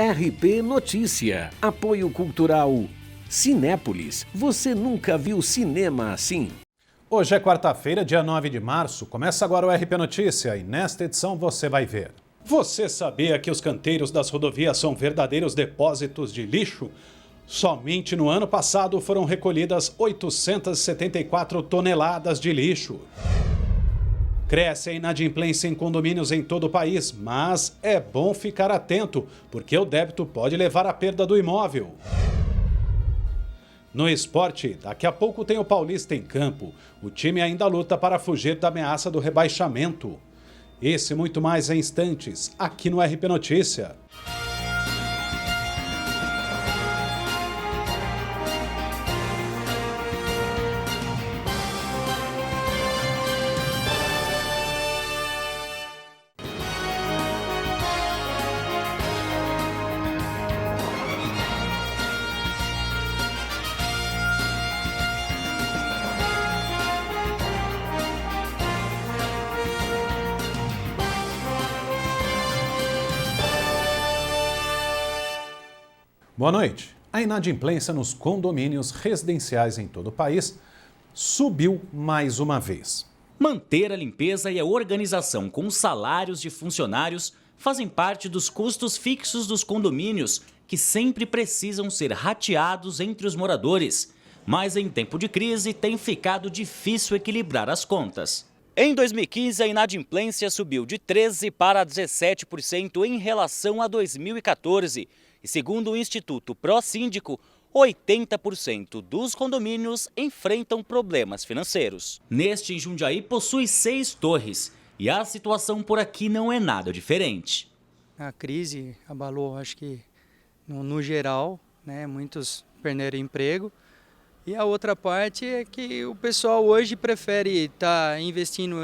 RP Notícia. Apoio Cultural Cinépolis. Você nunca viu cinema assim? Hoje é quarta-feira, dia 9 de março. Começa agora o RP Notícia e nesta edição você vai ver. Você sabia que os canteiros das rodovias são verdadeiros depósitos de lixo? Somente no ano passado foram recolhidas 874 toneladas de lixo. Cresce a inadimplência em condomínios em todo o país, mas é bom ficar atento, porque o débito pode levar à perda do imóvel. No esporte, daqui a pouco tem o Paulista em campo. O time ainda luta para fugir da ameaça do rebaixamento. Esse e muito mais em instantes, aqui no RP Notícia. Boa noite. A inadimplência nos condomínios residenciais em todo o país subiu mais uma vez. Manter a limpeza e a organização com os salários de funcionários fazem parte dos custos fixos dos condomínios, que sempre precisam ser rateados entre os moradores. Mas em tempo de crise tem ficado difícil equilibrar as contas. Em 2015, a inadimplência subiu de 13% para 17% em relação a 2014. E segundo o Instituto Pró-Síndico, 80% dos condomínios enfrentam problemas financeiros. Neste, em Jundiaí, possui 6 torres e a situação por aqui não é nada diferente. A crise abalou, acho que no geral, né, muitos perderam emprego. E a outra parte é que o pessoal hoje prefere estar investindo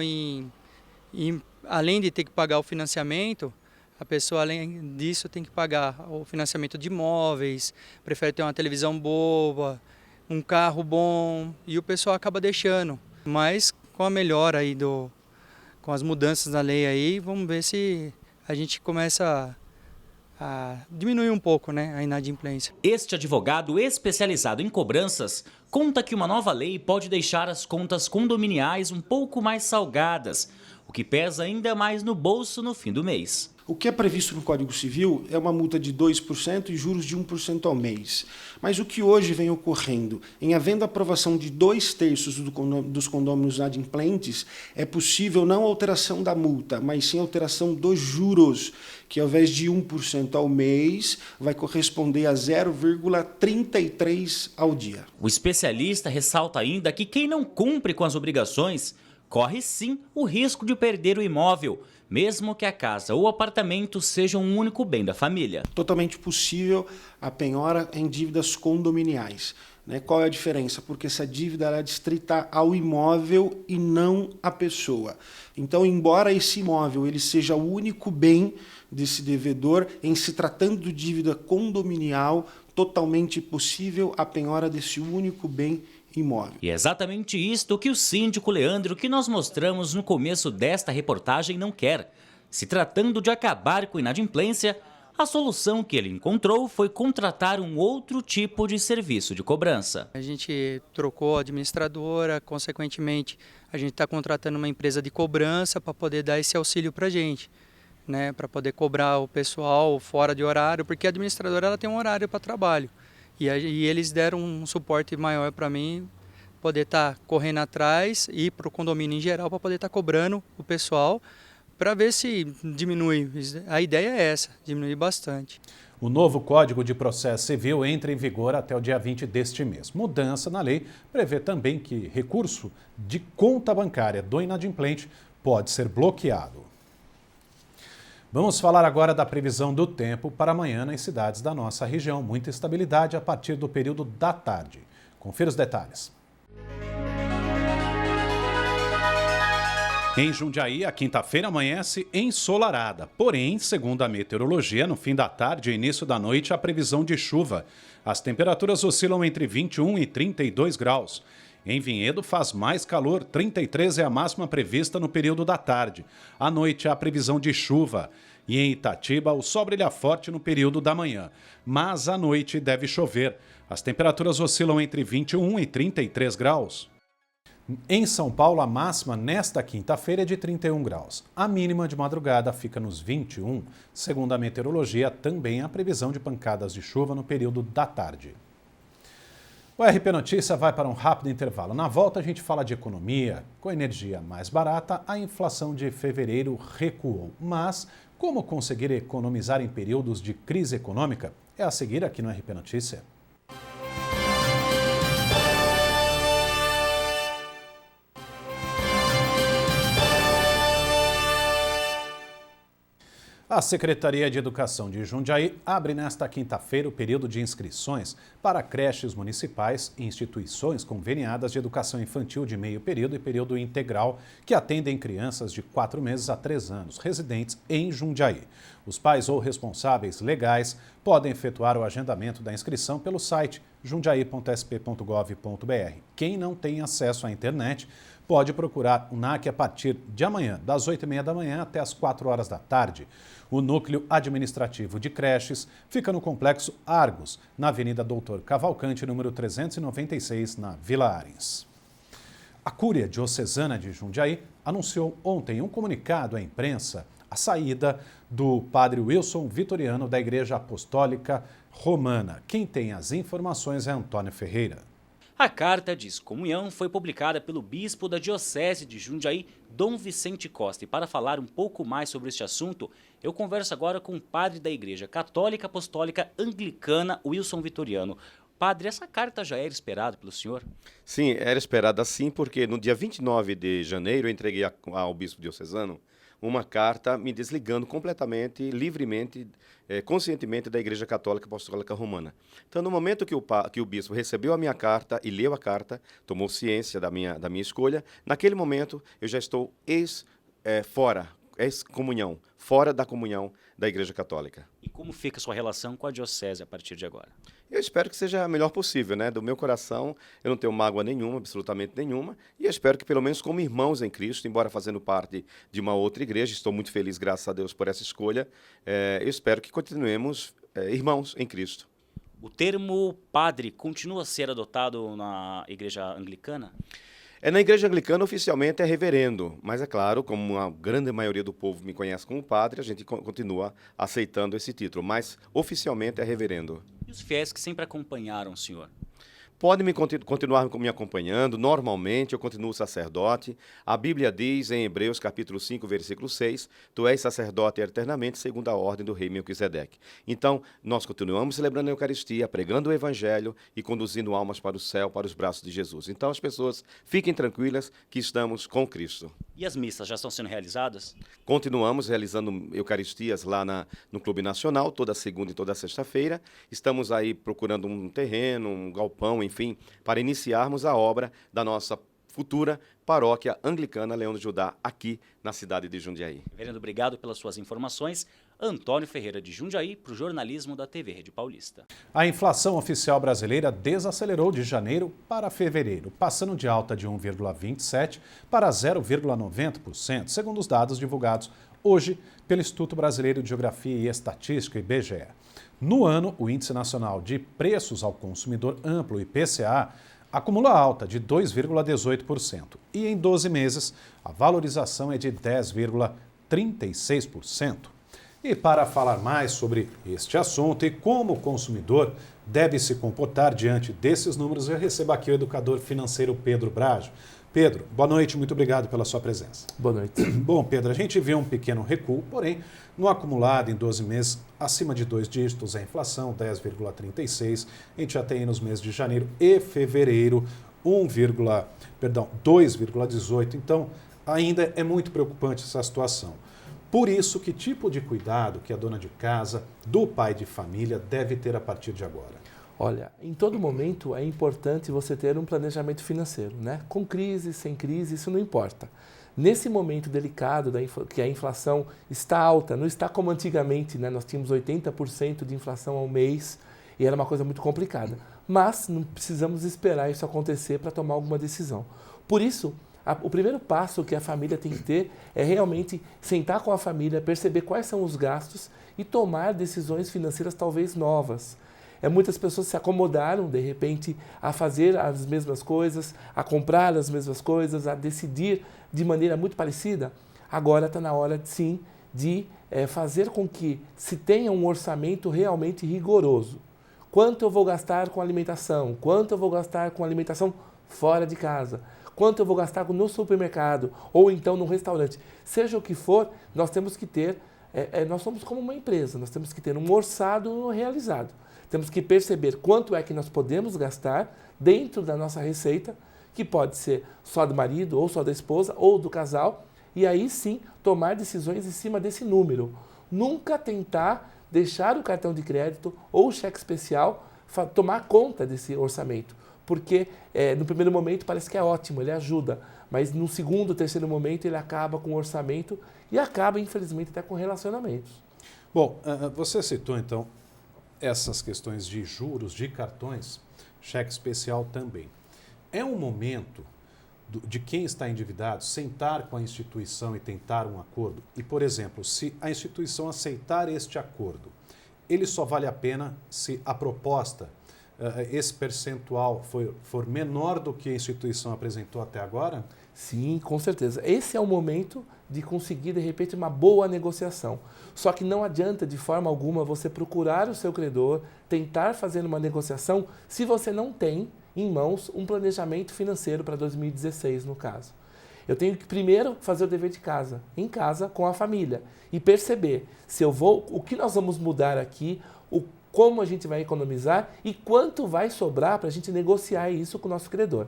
além de ter que pagar o financiamento, a pessoa, além disso, tem que pagar o financiamento de imóveis, prefere ter uma televisão boa, um carro bom, e o pessoal acaba deixando. Mas com a melhora aí com as mudanças na lei aí, vamos ver se a gente começa a diminuir um pouco, né, a inadimplência. Este advogado especializado em cobranças conta que uma nova lei pode deixar as contas condominiais um pouco mais salgadas, o que pesa ainda mais no bolso no fim do mês. O que é previsto no Código Civil é uma multa de 2% e juros de 1% ao mês. Mas o que hoje vem ocorrendo, em havendo aprovação de 2/3 dos condôminos inadimplentes, é possível não alteração da multa, mas sim alteração dos juros, que ao invés de 1% ao mês, vai corresponder a 0,33 ao dia. O especialista ressalta ainda que quem não cumpre com as obrigações corre sim o risco de perder o imóvel, mesmo que a casa ou apartamento seja um único bem da família. Totalmente possível a penhora em dívidas condominiais. Qual é a diferença? Porque essa dívida é distrita ao imóvel e não à pessoa. Então, embora esse imóvel ele seja o único bem desse devedor, em se tratando de dívida condominial, totalmente possível a penhora desse único bem imóvel. E é exatamente isto que o síndico Leandro, que nós mostramos no começo desta reportagem, não quer. Se tratando de acabar com a inadimplência, a solução que ele encontrou foi contratar um outro tipo de serviço de cobrança. A gente trocou a administradora, consequentemente a gente está contratando uma empresa de cobrança para poder dar esse auxílio para a gente, né, para poder cobrar o pessoal fora de horário, porque a administradora ela tem um horário para trabalho. E eles deram um suporte maior para mim, poder estar correndo atrás e para o condomínio em geral, para poder estar cobrando o pessoal, para ver se diminui. A ideia é essa, diminuir bastante. O novo Código de Processo Civil entra em vigor até o dia 20 deste mês. Mudança na lei prevê também que recurso de conta bancária do inadimplente pode ser bloqueado. Vamos falar agora da previsão do tempo para amanhã nas cidades da nossa região. Muita estabilidade a partir do período da tarde. Confira os detalhes. Em Jundiaí, a quinta-feira amanhece ensolarada. Porém, segundo a meteorologia, no fim da tarde e início da noite, há previsão de chuva. As temperaturas oscilam entre 21 e 32 graus. Em Vinhedo faz mais calor, 33 é a máxima prevista no período da tarde. À noite há previsão de chuva. E em Itatiba, o sol brilha forte no período da manhã, mas à noite deve chover. As temperaturas oscilam entre 21 e 33 graus. Em São Paulo, a máxima nesta quinta-feira é de 31 graus. A mínima de madrugada fica nos 21. Segundo a meteorologia, também há previsão de pancadas de chuva no período da tarde. O RP Notícia vai para um rápido intervalo. Na volta, a gente fala de economia. Com energia mais barata, a inflação de fevereiro recuou. Mas como conseguir economizar em períodos de crise econômica? É a seguir aqui no RP Notícia. A Secretaria de Educação de Jundiaí abre nesta quinta-feira o período de inscrições para creches municipais e instituições conveniadas de educação infantil de meio período e período integral que atendem crianças de 4 meses a 3 anos, residentes em Jundiaí. Os pais ou responsáveis legais podem efetuar o agendamento da inscrição pelo site jundiaí.sp.gov.br. Quem não tem acesso à internet pode procurar o NAC a partir de amanhã, das 8h30 da manhã até as 4 horas da tarde. O núcleo administrativo de creches fica no Complexo Argos, na Avenida Doutor Cavalcante, número 396, na Vila Arens. A Cúria Diocesana de Jundiaí anunciou ontem um comunicado à imprensa a saída do padre Wilson Vitoriano da Igreja Apostólica Romana. Quem tem as informações é Antônio Ferreira. A carta de excomunhão foi publicada pelo bispo da Diocese de Jundiaí, Dom Vicente Costa. E para falar um pouco mais sobre este assunto, eu converso agora com o padre da Igreja Católica Apostólica Anglicana, Wilson Vitoriano. Padre, essa carta já era esperada pelo senhor? Sim, era esperada sim, porque no dia 29 de janeiro eu entreguei ao bispo diocesano uma carta me desligando completamente, livremente, conscientemente da Igreja Católica Apostólica Romana. Então, no momento que o bispo recebeu a minha carta e leu a carta, tomou ciência da minha escolha, naquele momento eu já estou ex-comunhão, fora da comunhão da Igreja Católica. E como fica a sua relação com a Diocese a partir de agora? Eu espero que seja a melhor possível, né? Do meu coração, eu não tenho mágoa nenhuma, absolutamente nenhuma, e eu espero que pelo menos como irmãos em Cristo, embora fazendo parte de uma outra igreja, estou muito feliz, graças a Deus, por essa escolha, eu espero que continuemos irmãos em Cristo. O termo padre continua a ser adotado na Igreja Anglicana? Na Igreja Anglicana, oficialmente, é reverendo, mas é claro, como a grande maioria do povo me conhece como padre, a gente continua aceitando esse título, mas oficialmente é reverendo. E os fiéis que sempre acompanharam o senhor? Podem continuar me acompanhando, normalmente eu continuo sacerdote. A Bíblia diz em Hebreus capítulo 5, versículo 6, tu és sacerdote eternamente segundo a ordem do rei Melquisedeque. Então, nós continuamos celebrando a Eucaristia, pregando o Evangelho e conduzindo almas para o céu, para os braços de Jesus. Então, as pessoas fiquem tranquilas que estamos com Cristo. E as missas já estão sendo realizadas? Continuamos realizando Eucaristias lá no Clube Nacional, toda segunda e toda sexta-feira. Estamos aí procurando um terreno, um galpão, enfim, para iniciarmos a obra da nossa futura paróquia anglicana Leão do Judá, aqui na cidade de Jundiaí. Reverendo, obrigado pelas suas informações. Antônio Ferreira de Jundiaí, para o jornalismo da TV Rede Paulista. A inflação oficial brasileira desacelerou de janeiro para fevereiro, passando de alta de 1,27% para 0,90%, segundo os dados divulgados hoje pelo Instituto Brasileiro de Geografia e Estatística, IBGE. No ano, o Índice Nacional de Preços ao Consumidor Amplo, IPCA, acumula alta de 2,18% e em 12 meses a valorização é de 10,36%. E para falar mais sobre este assunto e como o consumidor deve se comportar diante desses números, eu recebo aqui o educador financeiro Pedro Brajo. Pedro, boa noite, muito obrigado pela sua presença. Boa noite. Bom, Pedro, a gente viu um pequeno recuo, porém, no acumulado em 12 meses, acima de 2 dígitos, a inflação 10,36%, a gente já tem nos meses de janeiro e fevereiro 2,18%, então ainda é muito preocupante essa situação. Por isso, que tipo de cuidado que a dona de casa, do pai de família, deve ter a partir de agora? Olha, em todo momento é importante você ter um planejamento financeiro, né? Com crise, sem crise, isso não importa. Nesse momento delicado que a inflação está alta, não está como antigamente, né? Nós tínhamos 80% de inflação ao mês e era uma coisa muito complicada. Mas não precisamos esperar isso acontecer para tomar alguma decisão. Por isso, O primeiro passo que a família tem que ter é realmente sentar com a família, perceber quais são os gastos e tomar decisões financeiras talvez novas. Muitas pessoas se acomodaram, de repente, a fazer as mesmas coisas, a comprar as mesmas coisas, a decidir de maneira muito parecida. Agora está na hora, sim, de fazer com que se tenha um orçamento realmente rigoroso. Quanto eu vou gastar com alimentação? Quanto eu vou gastar com alimentação fora de casa? Quanto eu vou gastar no supermercado? Ou então no restaurante? Seja o que for, nós temos que ter, nós somos como uma empresa, nós temos que ter um orçado realizado. Temos que perceber quanto é que nós podemos gastar dentro da nossa receita, que pode ser só do marido, ou só da esposa, ou do casal, e aí sim tomar decisões em cima desse número. Nunca tentar deixar o cartão de crédito ou o cheque especial tomar conta desse orçamento, porque no primeiro momento parece que é ótimo, ele ajuda, mas no segundo, terceiro momento ele acaba com o orçamento e acaba, infelizmente, até com relacionamentos. Bom, você citou então essas questões de juros, de cartões, cheque especial também. É um momento de quem está endividado sentar com a instituição e tentar um acordo? E, por exemplo, se a instituição aceitar este acordo, ele só vale a pena se a proposta, esse percentual for menor do que a instituição apresentou até agora? Sim, com certeza. Esse é o momento de conseguir, de repente, uma boa negociação. Só que não adianta, de forma alguma, você procurar o seu credor, tentar fazer uma negociação, se você não tem em mãos um planejamento financeiro para 2016, no caso. Eu tenho que primeiro fazer o dever de casa, em casa, com a família, e perceber se o que nós vamos mudar aqui, como a gente vai economizar e quanto vai sobrar para a gente negociar isso com o nosso credor.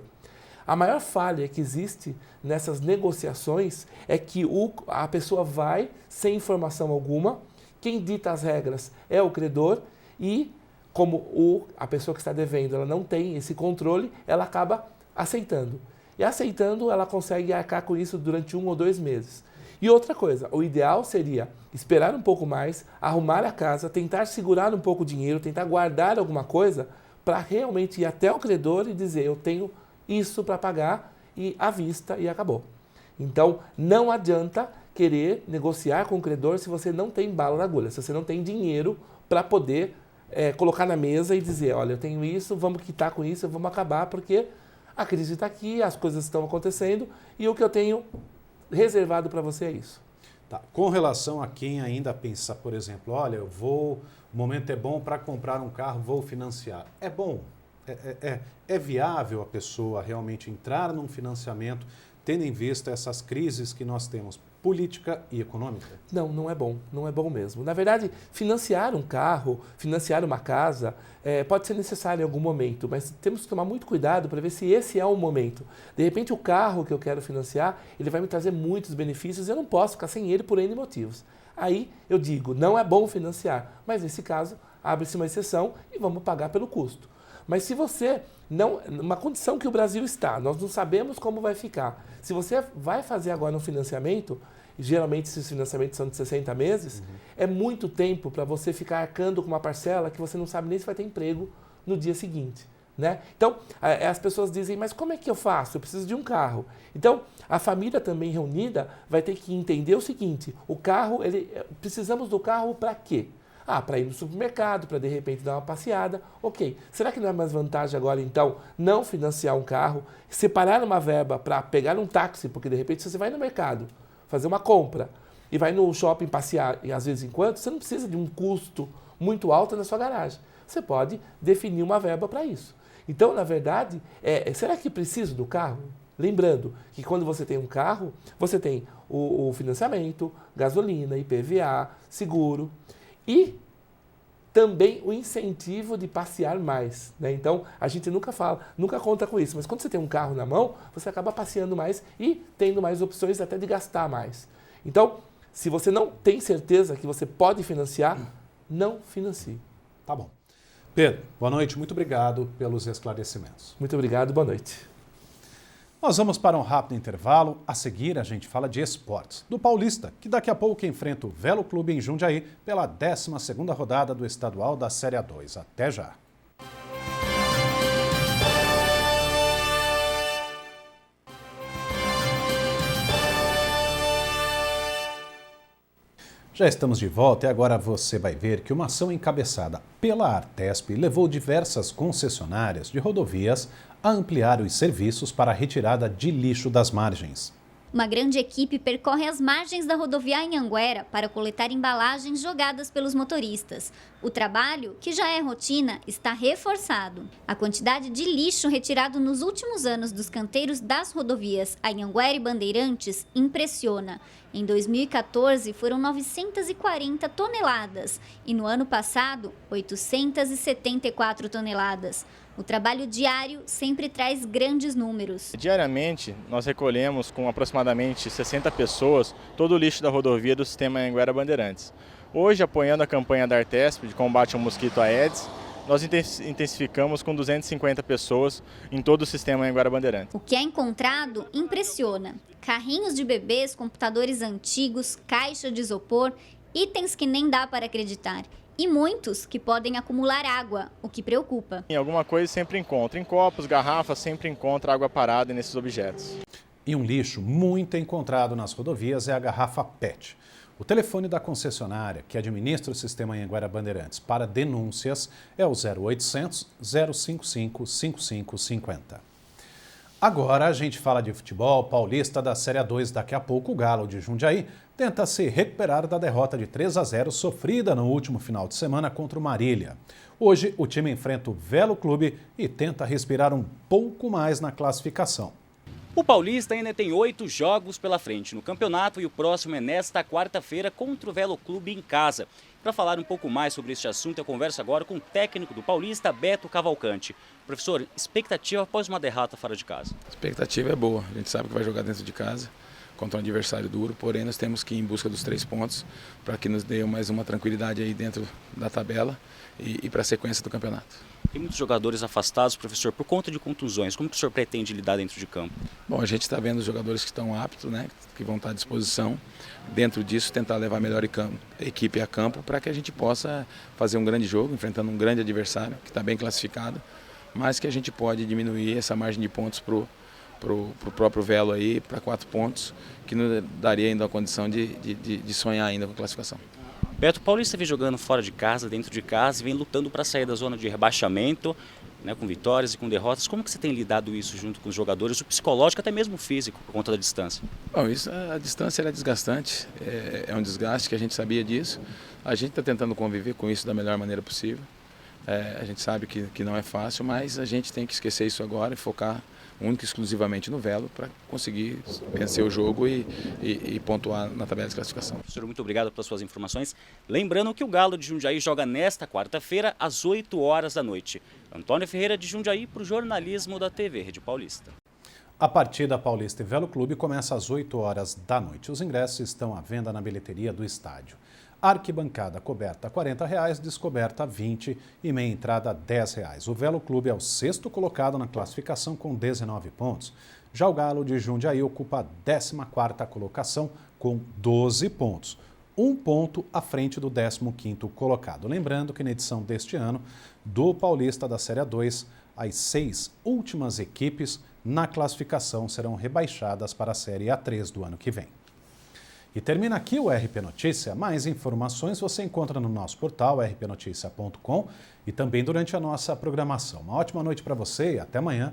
A maior falha que existe nessas negociações é que a pessoa vai sem informação alguma, quem dita as regras é o credor e, como a pessoa que está devendo ela não tem esse controle, ela acaba aceitando. E aceitando, ela consegue arcar com isso durante 1 ou 2 meses. E outra coisa, o ideal seria esperar um pouco mais, arrumar a casa, tentar segurar um pouco o dinheiro, tentar guardar alguma coisa para realmente ir até o credor e dizer, eu tenho isso para pagar e à vista e acabou. Então, não adianta querer negociar com o credor se você não tem bala na agulha, se você não tem dinheiro para poder colocar na mesa e dizer, olha, eu tenho isso, vamos quitar com isso, vamos acabar, porque a crise está aqui, as coisas estão acontecendo e o que eu tenho reservado para você é isso. Tá. Com relação a quem ainda pensa, por exemplo, olha, o momento é bom para comprar um carro, vou financiar. É bom? É viável a pessoa realmente entrar num financiamento, tendo em vista essas crises que nós temos, política e econômica? Não, não é bom. Não é bom mesmo. Na verdade, financiar um carro, financiar uma casa, pode ser necessário em algum momento, mas temos que tomar muito cuidado para ver se esse é o momento. De repente, o carro que eu quero financiar, ele vai me trazer muitos benefícios e eu não posso ficar sem ele por N motivos. Aí eu digo, não é bom financiar, mas nesse caso, abre-se uma exceção e vamos pagar pelo custo. Mas se você não, uma condição que o Brasil está, nós não sabemos como vai ficar. Se você vai fazer agora um financiamento, geralmente esses financiamentos são de 60 meses, é muito tempo para você ficar arcando com uma parcela que você não sabe nem se vai ter emprego no dia seguinte. Né? Então, as pessoas dizem, mas como é que eu faço? Eu preciso de um carro. Então, a família também reunida vai ter que entender o seguinte, o carro, precisamos do carro para quê? Para ir no supermercado, para de repente dar uma passeada. Ok, será que não é mais vantagem agora, então, não financiar um carro, separar uma verba para pegar um táxi, porque de repente se você vai no mercado fazer uma compra e vai no shopping passear, e às vezes em quando, você não precisa de um custo muito alto na sua garagem. Você pode definir uma verba para isso. Então, na verdade, será que preciso do carro? Lembrando que quando você tem um carro, você tem o financiamento, gasolina, IPVA, seguro, e também o incentivo de passear mais. Né? Então, a gente nunca conta com isso, mas quando você tem um carro na mão, você acaba passeando mais e tendo mais opções até de gastar mais. Então, se você não tem certeza que você pode financiar, não financie. Tá bom. Pedro, boa noite, muito obrigado pelos esclarecimentos. Muito obrigado, boa noite. Nós vamos para um rápido intervalo. A seguir, a gente fala de esportes. Do Paulista, que daqui a pouco enfrenta o Velo Clube em Jundiaí pela 12ª rodada do estadual da Série A2. Até já. Já estamos de volta e agora você vai ver que uma ação encabeçada pela Artesp levou diversas concessionárias de rodovias a ampliar os serviços para a retirada de lixo das margens. Uma grande equipe percorre as margens da rodovia Anhanguera para coletar embalagens jogadas pelos motoristas. O trabalho, que já é rotina, está reforçado. A quantidade de lixo retirado nos últimos anos dos canteiros das rodovias Anhanguera e Bandeirantes impressiona. Em 2014, foram 940 toneladas e no ano passado, 874 toneladas. O trabalho diário sempre traz grandes números. Diariamente, nós recolhemos com aproximadamente 60 pessoas todo o lixo da rodovia do sistema Anhanguera Bandeirantes. Hoje, apoiando a campanha da Artesp de combate ao mosquito Aedes, nós intensificamos com 250 pessoas em todo o sistema Anhanguera Bandeirantes. O que é encontrado impressiona. Carrinhos de bebês, computadores antigos, caixa de isopor, itens que nem dá para acreditar. E muitos que podem acumular água, o que preocupa. Em alguma coisa sempre encontra, em copos, garrafas, sempre encontra água parada nesses objetos. E um lixo muito encontrado nas rodovias é a garrafa PET. O telefone da concessionária que administra o sistema Anhanguera Bandeirantes para denúncias é o 0800 055 5550. Agora a gente fala de futebol paulista da Série A2. Daqui a pouco o Galo de Jundiaí tenta se recuperar da derrota de 3-0 sofrida no último final de semana contra o Marília. Hoje o time enfrenta o Velo Clube e tenta respirar um pouco mais na classificação. O Paulista ainda tem 8 jogos pela frente no campeonato e o próximo é nesta quarta-feira contra o Velo Clube em casa. Para falar um pouco mais sobre este assunto, eu converso agora com o técnico do Paulista, Beto Cavalcante. Professor, expectativa após uma derrota fora de casa? A expectativa é boa, a gente sabe que vai jogar dentro de casa contra um adversário duro, porém nós temos que ir em busca dos 3 pontos para que nos dê mais uma tranquilidade aí dentro da tabela e para a sequência do campeonato. Tem muitos jogadores afastados, professor, por conta de contusões. Como que o senhor pretende lidar dentro de campo? Bom, a gente está vendo os jogadores que estão aptos, né, que vão estar à disposição. Dentro disso, tentar levar a melhor equipe a campo para que a gente possa fazer um grande jogo, enfrentando um grande adversário que está bem classificado, mas que a gente pode diminuir essa margem de pontos para o próprio Velo aí, para 4 pontos, que nos daria ainda a condição de sonhar ainda com a classificação. Beto, o Paulista vem jogando fora de casa, dentro de casa, e vem lutando para sair da zona de rebaixamento, né, com vitórias e com derrotas. Como que você tem lidado isso junto com os jogadores, o psicológico, até mesmo o físico, por conta da distância? Bom, a distância é desgastante, é um desgaste que a gente sabia disso. A gente está tentando conviver com isso da melhor maneira possível. A gente sabe que não é fácil, mas a gente tem que esquecer isso agora e focar única e exclusivamente no Velo para conseguir vencer o jogo e pontuar na tabela de classificação. Professor, muito obrigado pelas suas informações. Lembrando que o Galo de Jundiaí joga nesta quarta-feira às 8 horas da noite. Antônio Ferreira de Jundiaí para o jornalismo da TV Rede Paulista. A partida Paulista e Velo Clube começa às 8 horas da noite. Os ingressos estão à venda na bilheteria do estádio. Arquibancada coberta R$ 40, descoberta R$ 20 e meia entrada R$ 10. O Velo Clube é o 6º colocado na classificação com 19 pontos. Já o Galo de Jundiaí ocupa a 14ª colocação com 12 pontos. 1 ponto à frente do 15º colocado. Lembrando que na edição deste ano do Paulista da Série A2, as 6 últimas equipes na classificação serão rebaixadas para a Série A3 do ano que vem. E termina aqui o RP Notícia. Mais informações você encontra no nosso portal rpnoticia.com e também durante a nossa programação. Uma ótima noite para você e até amanhã.